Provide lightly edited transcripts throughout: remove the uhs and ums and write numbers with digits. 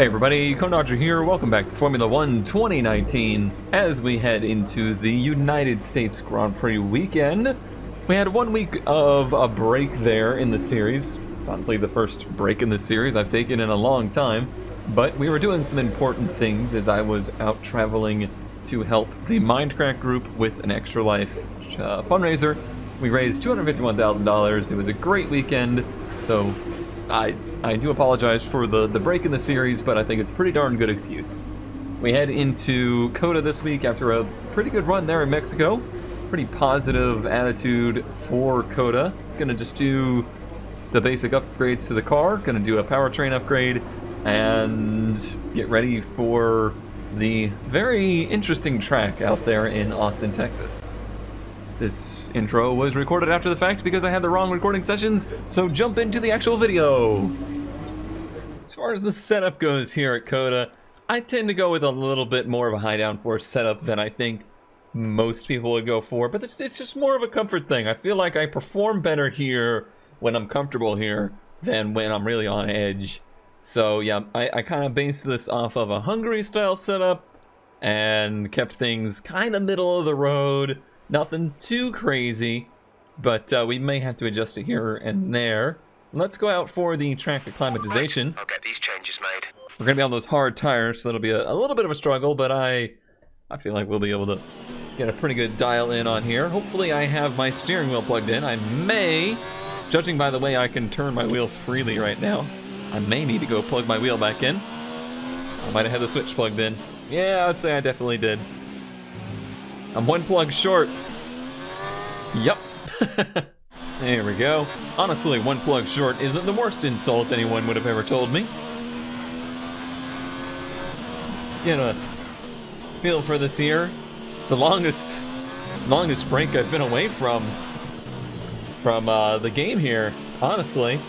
Hey everybody, Conodger here. Welcome back to Formula 1 2019 as we head into the United States Grand Prix weekend. We had 1 week of a break there in the series. It's honestly the first break in the series I've taken in a long time, but we were doing some important things as I was out traveling to help the Mindcrack group with an Extra Life fundraiser. We raised $251,000. It was a great weekend, so I do apologize for the break in the series, but I think it's a pretty darn good excuse. We head into COTA this week after a pretty good run there in Mexico. Pretty positive attitude for COTA. Gonna just do the basic upgrades to the car, gonna do a powertrain upgrade, and get ready for the very interesting track out there in Austin, Texas. This intro was recorded after the fact because I had the wrong recording sessions, so jump into the actual video. As far as the setup goes here at COTA, I tend to go with a little bit more of a high downforce setup than I think most people would go for, but it's just more of a comfort thing. I feel like I perform better here when I'm comfortable here than when I'm really on edge. So yeah, I kind of based this off of a Hungary style setup and kept things kind of middle of the road. Nothing too crazy, but we may have to adjust it here and there. Let's go out for the track acclimatization. I'll get these changes made. We're going to be on those hard tires, so that'll be a little bit of a struggle, but I feel like we'll be able to get a pretty good dial in on here. Hopefully I have my steering wheel plugged in. I may, judging by the way I can turn my wheel freely right now, I may need to go plug my wheel back in. I might have had the switch plugged in. Yeah, I'd say I definitely did. I'm one plug short. Yup. There we go. Honestly, one plug short isn't the worst insult anyone would have ever told me. Let's get a feel for this here. It's the longest break I've been away from the game here, honestly.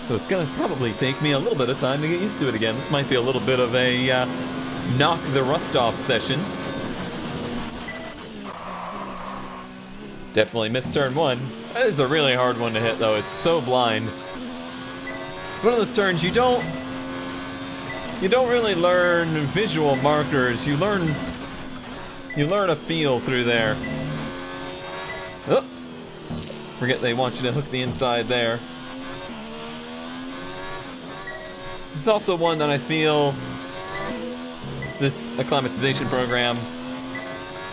So it's gonna probably take me a little bit of time to get used to it again. This might be a little bit of a knock the rust off session. Definitely missed turn one. That is a really hard one to hit though, it's so blind. It's one of those turns you don't really learn visual markers, you learn a feel through there. Oh, forget they want you to hook the inside there. This is also one that I feel this acclimatization program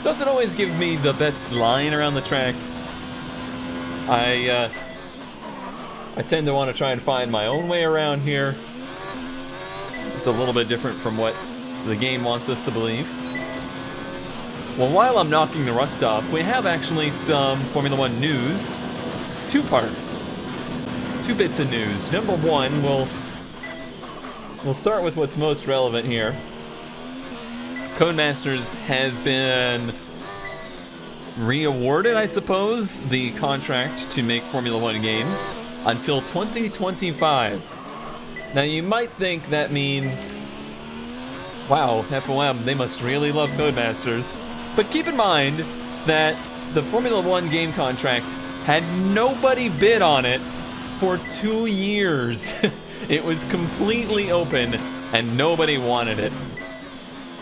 doesn't always give me the best line around the track. I tend to want to try and find my own way around here. It's a little bit different from what the game wants us to believe. Well, while I'm knocking the rust off, we have actually some Formula 1 news. Two parts. Two bits of news. Number one, we'll start with what's most relevant here. Codemasters has been re-awarded, I suppose, the contract to make Formula 1 games until 2025. Now you might think that means, wow, FOM, they must really love Codemasters. But keep in mind that the Formula 1 game contract had nobody bid on it for 2 years. It was completely open and nobody wanted it.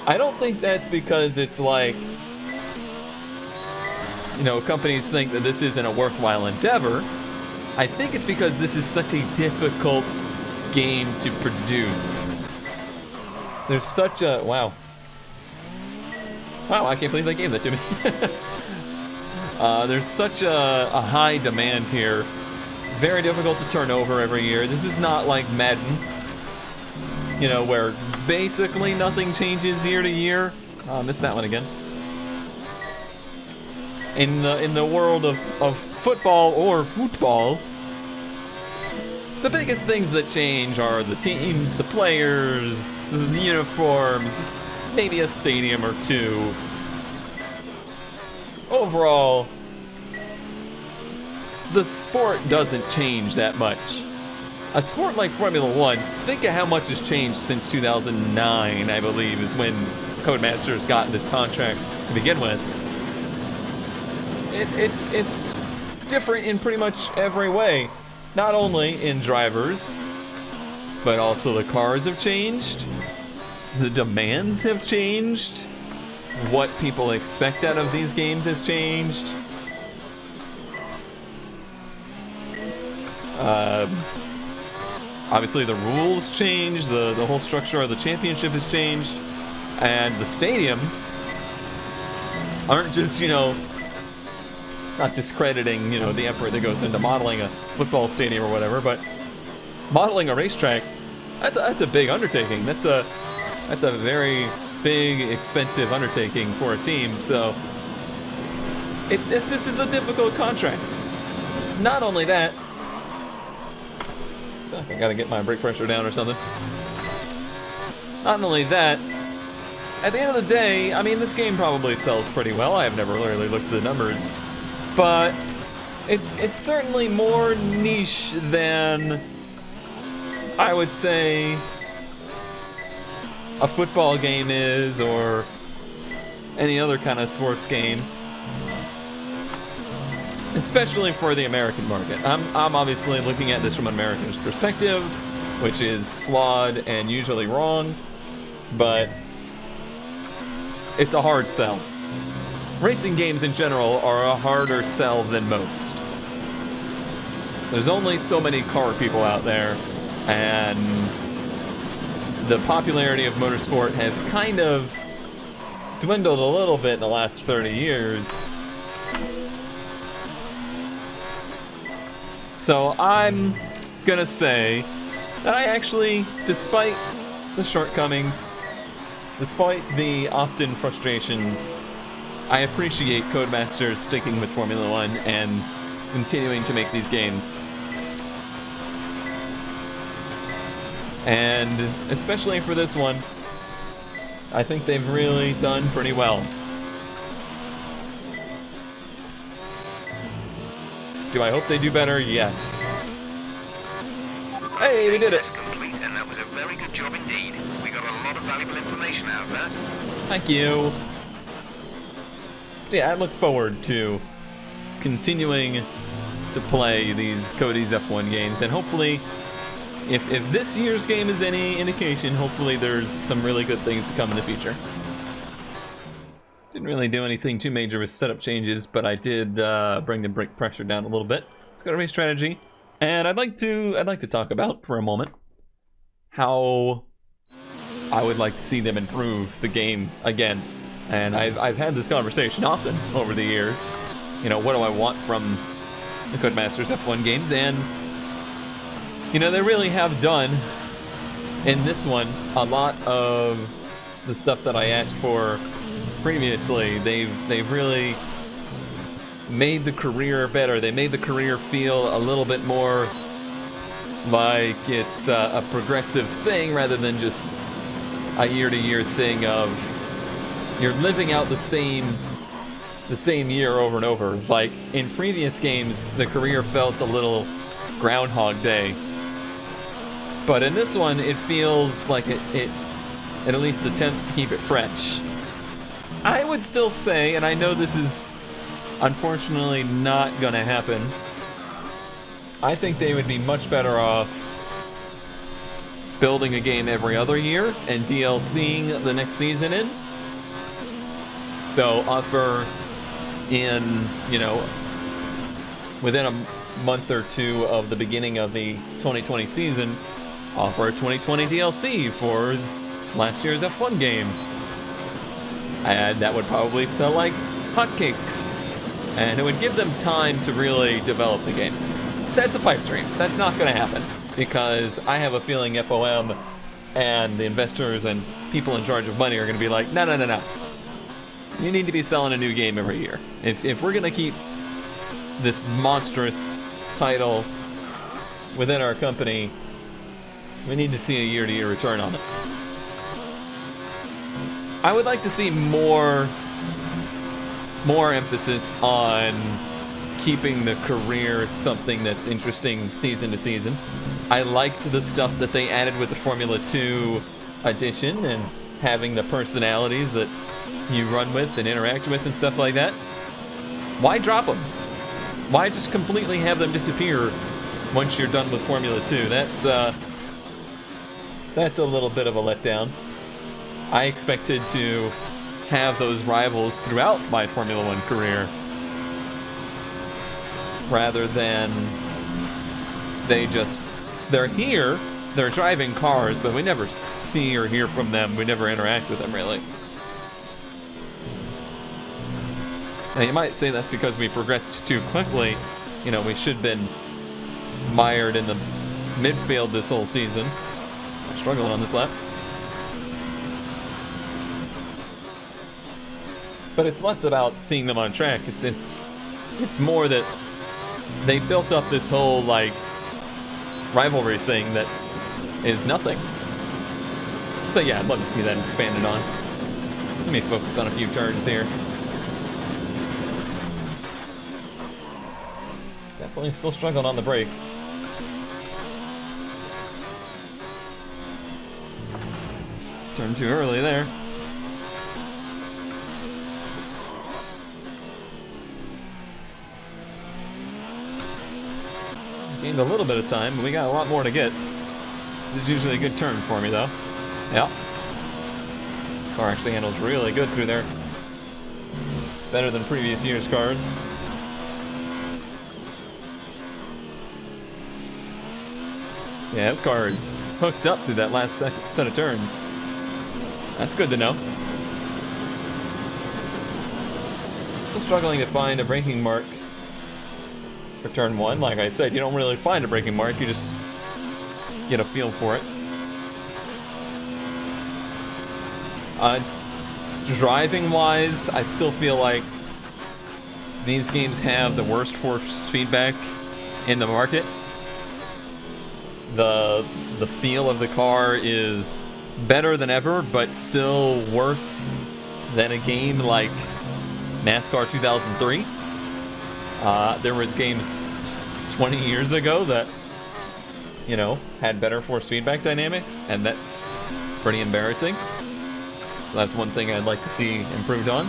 I don't think that's because it's like, you know, companies think that this isn't a worthwhile endeavor. I think it's because this is such a difficult game to produce. There's such a, wow, I can't believe they gave that to me. There's such a high demand here. Very difficult to turn over every year. This is not like Madden, you know, where basically nothing changes year to year. I missed that one again. In the world of football or football, the biggest things that change are the teams, the players, the uniforms, maybe a stadium or two. Overall, the sport doesn't change that much. A sport like Formula 1, think of how much has changed since 2009, I believe, is when Codemasters got this contract to begin with. It's different in pretty much every way. Not only in drivers, but also the cars have changed. The demands have changed. What people expect out of these games has changed. Obviously the rules changed, the whole structure of the championship has changed, and the stadiums aren't just, you know, not discrediting, you know, the effort that goes into modeling a football stadium or whatever, but modeling a racetrack, that's a big undertaking. That's a very big, expensive undertaking for a team, so this is a difficult contract. Not only that, I gotta get my brake pressure down or something. Not only that, at the end of the day, I mean, this game probably sells pretty well. I have never really looked at the numbers, but it's certainly more niche than, I would say, a football game is, or any other kind of sports game. Especially for the American market. I'm obviously looking at this from an American's perspective, which is flawed and usually wrong, but it's a hard sell. Racing games in general are a harder sell than most. There's only so many car people out there, and the popularity of motorsport has kind of dwindled a little bit in the last 30 years. So I'm gonna say that I actually, despite the shortcomings, despite the often frustrations, I appreciate Codemasters sticking with Formula One and continuing to make these games. And especially for this one, I think they've really done pretty well. Do I hope they do better? Yes. Hey, we did it! Test complete, and that was a very good job indeed. We got a lot of valuable information out of that. Thank you. Yeah, I look forward to continuing to play these Cody's F1 games, and hopefully, if this year's game is any indication, hopefully there's some really good things to come in the future. Didn't really do anything too major with setup changes, but I did bring the brake pressure down a little bit. Let's go to race strategy, and I'd like to talk about for a moment how I would like to see them improve the game again. And I've had this conversation often over the years. You know, what do I want from the Codemasters F1 games? And you know, they really have done in this one a lot of the stuff that I asked for previously. They've really made the career better. They made the career feel a little bit more like it's a progressive thing rather than just a year-to-year thing of you're living out the same year over and over. Like in previous games, the career felt a little Groundhog Day, but in this one, it feels like it at least attempts to keep it fresh. I would still say, and I know this is unfortunately not gonna happen, I think they would be much better off building a game every other year and DLCing the next season in. So offer in, you know, within a month or two of the beginning of the 2020 season, offer a 2020 DLC for last year's F1 game. And that would probably sell like hotcakes. And it would give them time to really develop the game. That's a pipe dream. That's not going to happen. Because I have a feeling FOM and the investors and people in charge of money are going to be like, no. You need to be selling a new game every year. If we're going to keep this monstrous title within our company, we need to see a year-to-year return on it. I would like to see more emphasis on keeping the career something that's interesting season to season. I liked the stuff that they added with the Formula 2 edition and having the personalities that you run with and interact with and stuff like that. Why drop them? Why just completely have them disappear once you're done with Formula 2? That's a little bit of a letdown. I expected to have those rivals throughout my Formula One career, rather than they're here, they're driving cars, but we never see or hear from them. We never interact with them, really. Now, you might say that's because we progressed too quickly. You know, we should have been mired in the midfield this whole season. I'm struggling on this lap. But it's less about seeing them on track. It's more that they built up this whole, like, rivalry thing that is nothing. So yeah, I'd love to see that expanded on. Let me focus on a few turns here. Definitely still struggling on the brakes. Turned too early there. Gained a little bit of time, but we got a lot more to get. This is usually a good turn for me, though. Yep. Car actually handles really good through there. Better than previous year's cars. Yeah, this car is hooked up through that last set of turns. That's good to know. Still struggling to find a braking mark for turn one. Like I said, you don't really find a braking mark, you just get a feel for it. Driving wise, I still feel like these games have the worst force feedback in the market. The feel of the car is better than ever, but still worse than a game like NASCAR 2003. There was games 20 years ago that, you know, had better force feedback dynamics, and that's pretty embarrassing. So that's one thing I'd like to see improved on.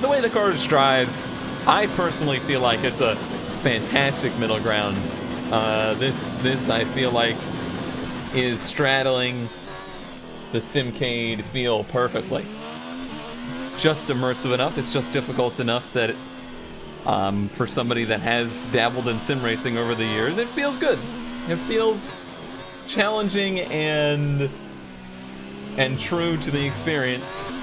The way the cars drive, I personally feel like it's a fantastic middle ground. This I feel like is straddling the Simcade feel perfectly. It's just immersive enough, it's just difficult enough that for somebody that has dabbled in sim racing over the years, it feels good. It feels challenging and true to the experience,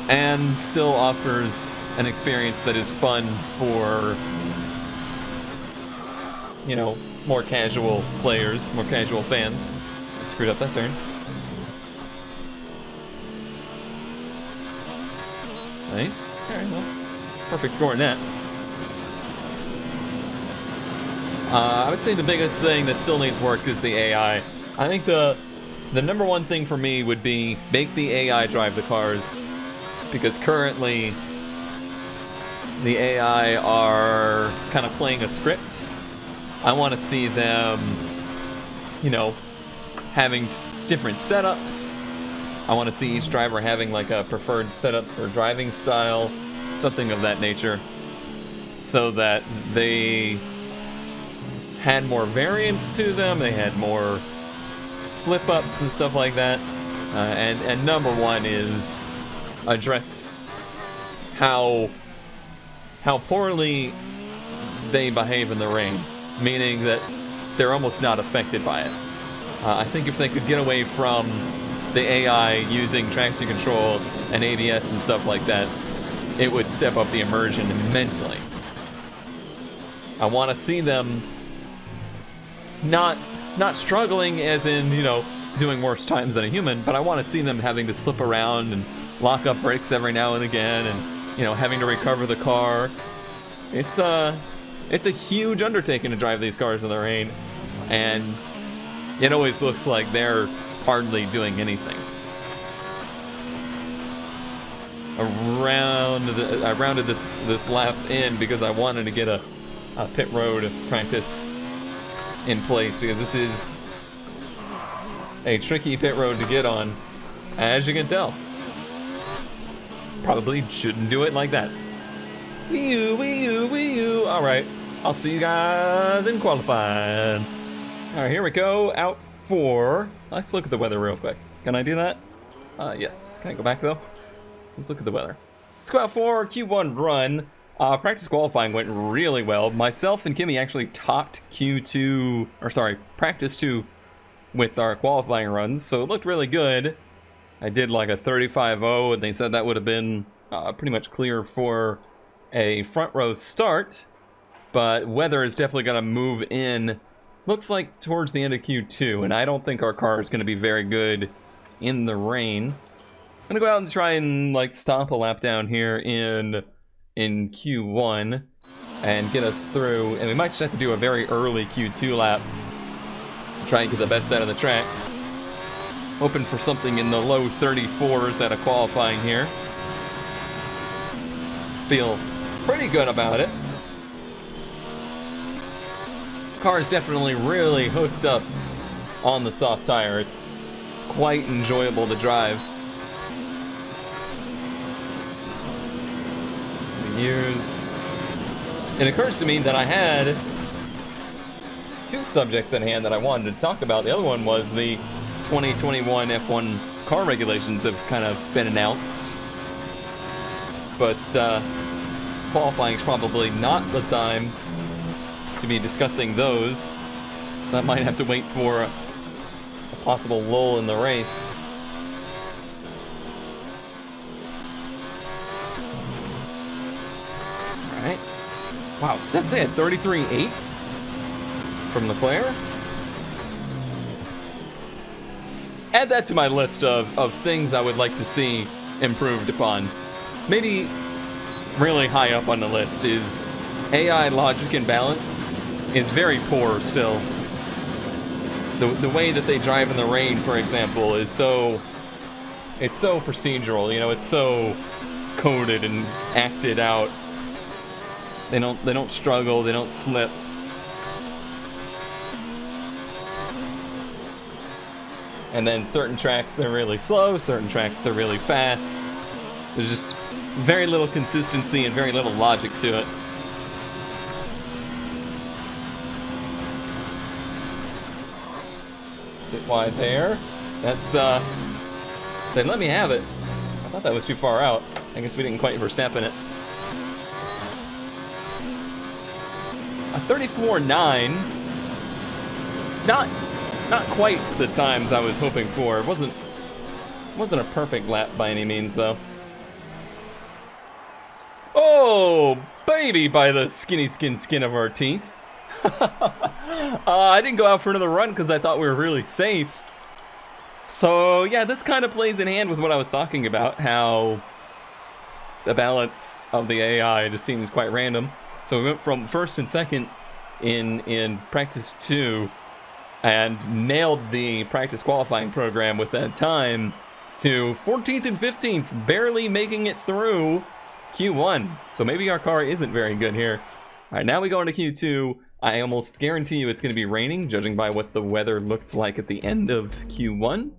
and still offers an experience that is fun for, you know, more casual players, more casual fans. I screwed up that turn. Nice. Alright, well, perfect score in that. I would say the biggest thing that still needs work is the AI. I think the number one thing for me would be make the AI drive the cars, because currently the AI are kind of playing a script. I want to see them, you know, having different setups. I want to see each driver having like a preferred setup for driving style, something of that nature, so that they had more variance to them, they had more slip-ups and stuff like that. And number one is address how poorly they behave in the rain, meaning that they're almost not affected by it. I think if they could get away from the AI using traction control and ABS and stuff like that, it would step up the immersion immensely. I want to see them not struggling as in, you know, doing worse times than a human, but I want to see them having to slip around and lock up brakes every now and again, and, you know, having to recover the car. It's a huge undertaking to drive these cars in the rain, and it always looks like they're hardly doing anything. I rounded this lap in because I wanted to get a pit road practice in place, because this is a tricky pit road to get on, as you can tell. Probably shouldn't do it like that. Wee-oo, wee-oo, wee-oo. Alright, I'll see you guys in qualifying. Alright, here we go. Out for... Let's look at the weather real quick. Can I do that? Yes. Can I go back, though? Let's look at the weather. Let's go out for Q1 run. Practice qualifying went really well. Myself and Kimmy actually topped Q2... Or, sorry, Practice 2 with our qualifying runs, so it looked really good. I did like a 35-0, and they said that would have been pretty much clear for a front row start. But weather is definitely going to move in, looks like towards the end of Q2, and I don't think our car is going to be very good in the rain. I'm going to go out and try and like stomp a lap down here in Q1 and get us through, and we might just have to do a very early Q2 lap to try and get the best out of the track. Hoping for something in the low 34s out of qualifying here. Feel pretty good about it. Car is definitely really hooked up on the soft tire. It's quite enjoyable to drive. It occurs to me that I had two subjects at hand that I wanted to talk about. The other one was the 2021 F1 car regulations have kind of been announced. But qualifying is probably not the time to be discussing those. So I might have to wait for a possible lull in the race. Alright. Wow, that's it. 33.8 from Leclerc. Add that to my list of things I would like to see improved upon. Maybe really high up on the list is AI logic and balance is very poor still. The way that they drive in the rain, for example, is so procedural, you know, it's so coded and acted out. They don't struggle, they don't slip. And then certain tracks they're really slow, certain tracks they're really fast. There's just very little consistency and very little logic to it. Bit wide there. That's they let me have it. I thought that was too far out. I guess we didn't quite Verstappen it. A 34.9. Not quite the times I was hoping for. It wasn't a perfect lap by any means, though. Oh, baby, by the skin of our teeth. I didn't go out for another run because I thought we were really safe. So, yeah, this kind of plays in hand with what I was talking about, how the balance of the AI just seems quite random. So we went from first and second in Practice 2 and nailed the practice qualifying program with that time to 14th and 15th, barely making it through Q1. So maybe our car isn't very good here. All right, now we go into Q2. I almost guarantee you it's going to be raining, judging by what the weather looked like at the end of Q1.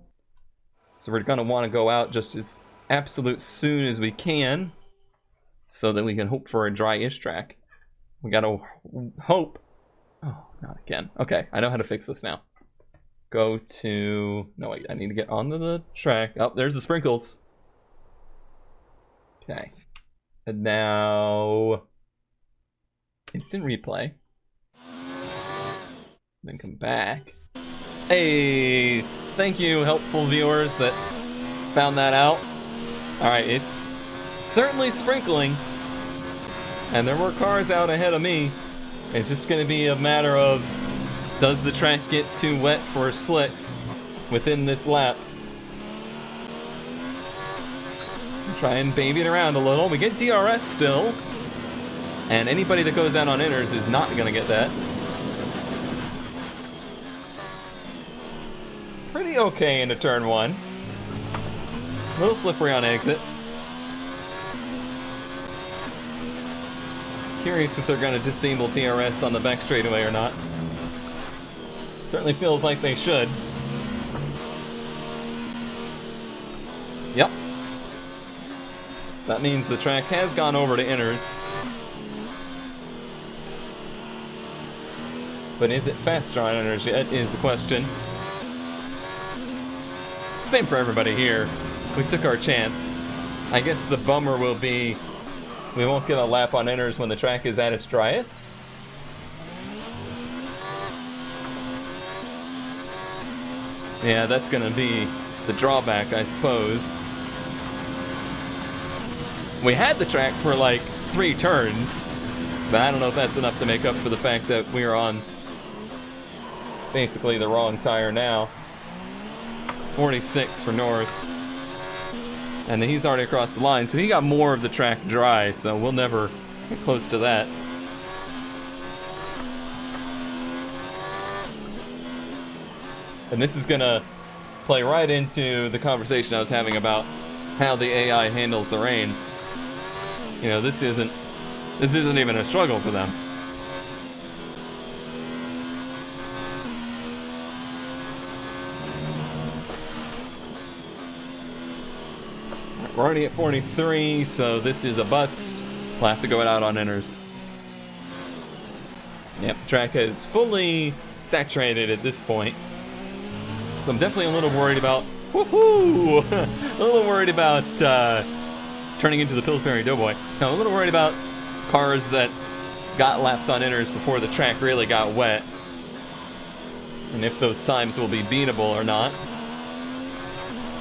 So we're going to want to go out just as absolute soon as we can so that we can hope for a dry-ish track. We got to hope. Oh, not again. Okay, I know how to fix this now. Go to... No, wait, I need to get onto the track. Oh, there's the sprinkles. Okay. And now... Instant replay. Then come back. Hey! Thank you, helpful viewers that found that out. Alright, it's certainly sprinkling. And there were cars out ahead of me. It's just going to be a matter of, does the track get too wet for slicks within this lap? Try and baby it around a little. We get DRS still. And anybody that goes out on inners is not going to get that. Pretty okay into turn one. A little slippery on exit. Curious if they're going to disable DRS on the back straightaway or not. Certainly feels like they should. Yep. So that means the track has gone over to inners. But is it faster on inners yet is the question. Same for everybody here. We took our chance. I guess the bummer will be we won't get a lap on inners when the track is at its driest. Yeah, that's gonna be the drawback, I suppose. We had the track for like 3 turns, but I don't know if that's enough to make up for the fact that we're on basically the wrong tire now. 46 for Norris. And then he's already across the line, so he got more of the track dry, so we'll never get close to that. And this is gonna play right into the conversation I was having about how the AI handles the rain. You know, this isn't even a struggle for them. We're already at 43, so this is a bust. We'll have to go out on inners. Yep, track is fully saturated at this point. So I'm definitely a little worried about, woohoo! A little worried about turning into the Pillsbury Doughboy. No, I'm a little worried about cars that got laps on inners before the track really got wet. And if those times will be beatable or not.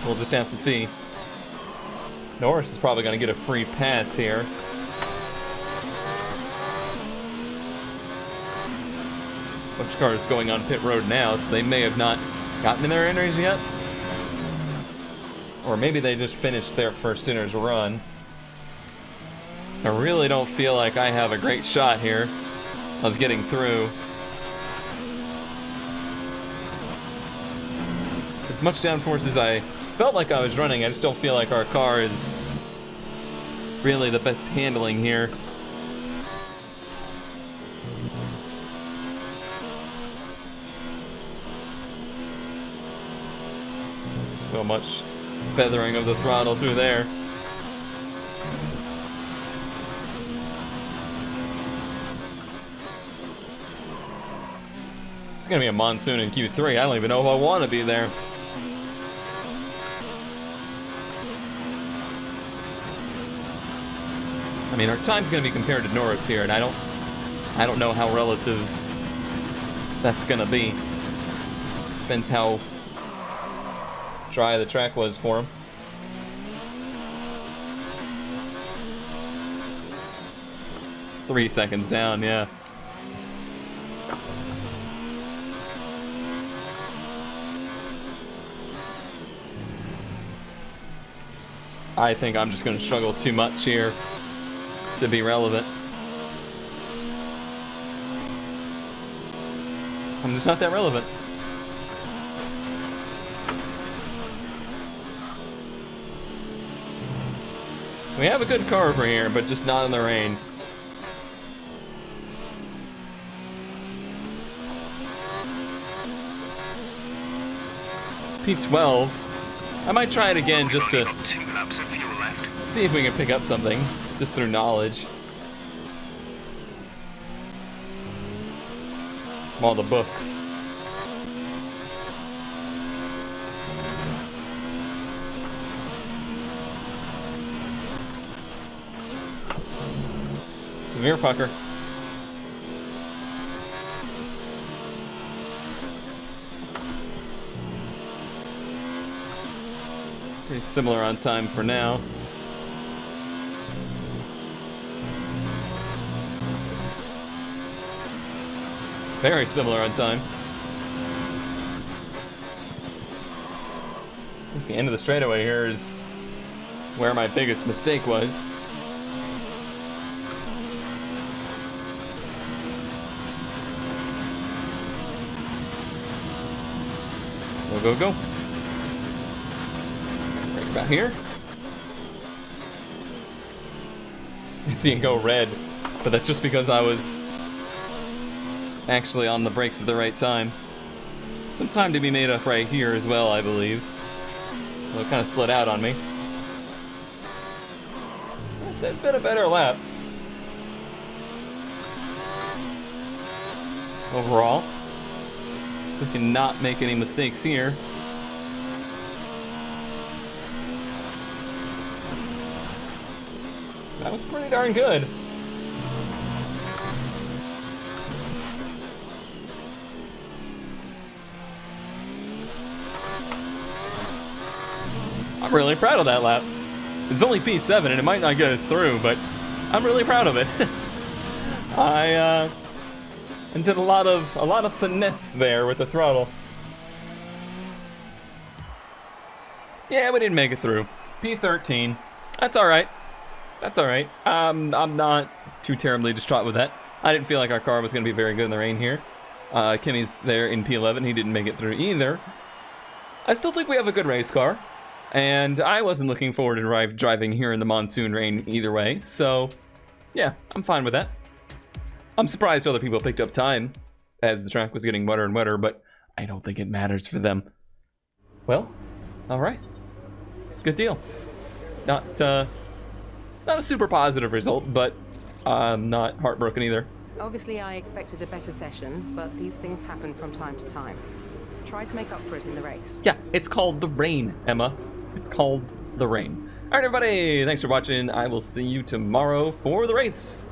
We'll just have to see. Norris is probably going to get a free pass here. Bunch of cars going on pit road now, so they may have not gotten in their inners yet. Or maybe they just finished their first inners run. I really don't feel like I have a great shot here of getting through. As much downforce as I felt like I was running, I just don't feel like our car is really the best handling here. So much feathering of the throttle through there. It's gonna be a monsoon in Q3. I don't even know if I want to be there. I mean, our time's going to be compared to Norris here, and I don't know how relative that's going to be. Depends how dry the track was for him. Three seconds down, yeah. I think I'm just going to struggle too much here to be relevant. I'm just not that relevant. We have a good car over here, but just not in the rain. P12. I might try it again just to 2 laps of fuel left. see if we can pick up something, just through knowledge. From all the books. Severe pucker. Pretty similar on time for now. Very similar on time. I think the end of the straightaway here is where my biggest mistake was. Go, go, go. Right about here. I see it go red, but that's just because I was actually on the brakes at the right time. Some time to be made up right here as well, I believe. Well, it kind of slid out on me. It's been a better lap. overall. We cannot make any mistakes here. That was pretty darn good. I'm really proud of that lap. It's only P7 and it might not get us through, but I'm really proud of it. I did a lot of finesse there with the throttle. Yeah, we didn't make it through. P13. That's all right. That's all right. I'm not too terribly distraught with that. I didn't feel like our car was going to be very good in the rain here. Kimmy's there in P11. He didn't make it through either. I still think we have a good race car. And I wasn't looking forward to driving here in the monsoon rain either way. So, yeah, I'm fine with that. I'm surprised other people picked up time as the track was getting wetter and wetter, but I don't think it matters for them. Well, all right. Good deal. Not a super positive result, but I'm not heartbroken either. Obviously, I expected a better session, but these things happen from time to time. Try to make up for it in the race. Yeah, it's called the rain, Emma. It's called the rain. All right, everybody. Thanks for watching. I will see you tomorrow for the race.